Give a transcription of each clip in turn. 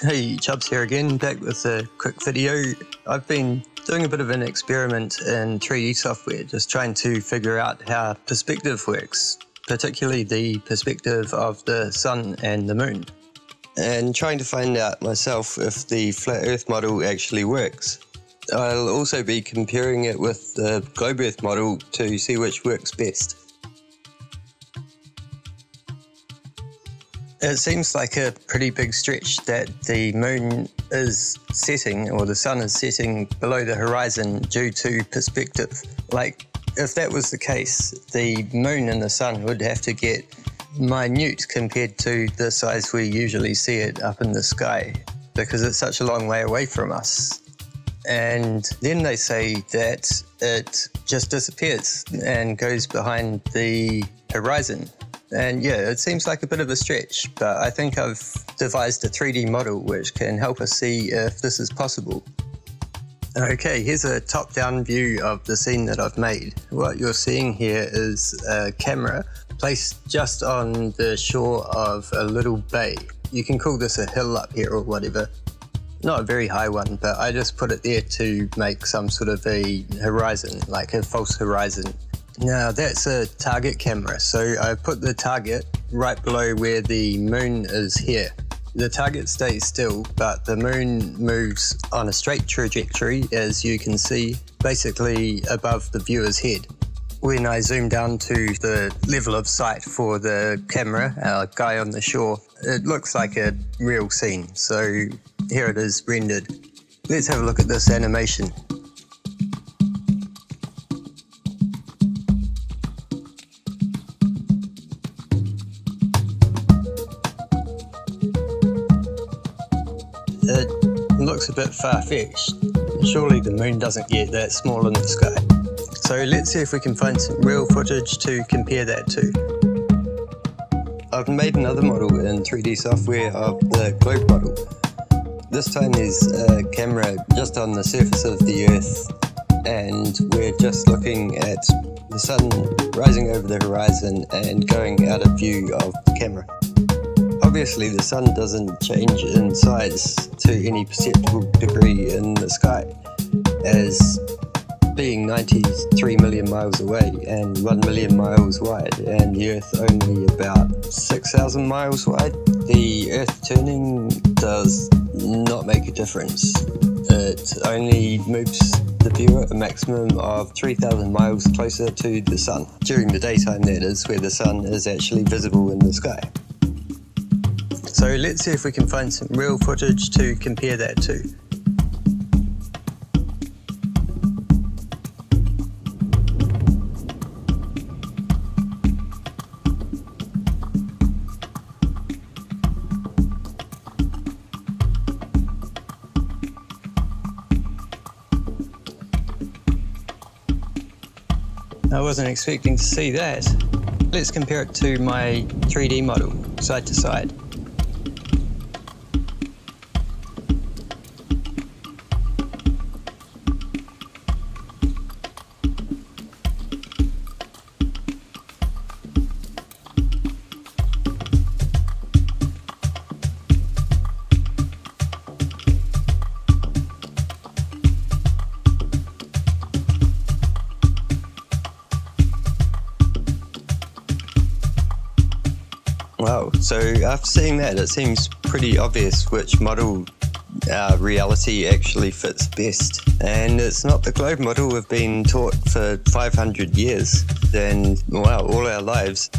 Hey, Chubbs here again, back with a quick video. I've been doing a bit of an experiment in 3D software, just trying to figure out how perspective works, particularly the perspective of the sun and the moon, and trying to find out myself if the flat earth model actually works. I'll also be comparing it with the globe earth model to see which works best. It seems like a pretty big stretch that the moon is setting, or the sun is setting below the horizon due to perspective. Like, if that was the case, the moon and the sun would have to get minute compared to the size we usually see it up in the sky, because it's such a long way away from us. And then they say that it just disappears and goes behind the horizon. And yeah, it seems like a bit of a stretch, but I think I've devised a 3D model which can help us see if this is possible. Okay, here's a top-down view of the scene that I've made. What you're seeing here is a camera placed just on the shore of a little bay. You can call this a hill up here or whatever. Not a very high one, but I just put it there to make some sort of a horizon, like a false horizon. Now that's a target camera, so I put the target right below where the moon is here. The target stays still, but the moon moves on a straight trajectory, as you can see, basically above the viewer's head. When I zoom down to the level of sight for the camera, our guy on the shore, it looks like a real scene, so here it is rendered. Let's have a look at this animation. It looks a bit far-fetched. Surely the moon doesn't get that small in the sky. So let's see if we can find some real footage to compare that to. I've made another model in 3D software of the globe model. This time there's a camera just on the surface of the Earth, and we're just looking at the sun rising over the horizon and going out of view of the camera. Obviously the sun doesn't change in size to any perceptible degree in the sky, as being 93 million miles away and 1 million miles wide, and the Earth only about 6,000 miles wide. The Earth turning does not make a difference. It only moves the viewer a maximum of 3,000 miles closer to the sun. During the daytime, that is, where the sun is actually visible in the sky. So let's see if we can find some real footage to compare that to. I wasn't expecting to see that. Let's compare it to my 3D model, side to side. Wow, so after seeing that, it seems pretty obvious which model our reality actually fits best. And it's not the globe model we've been taught for 500 years, and wow, all our lives.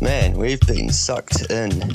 Man, we've been sucked in.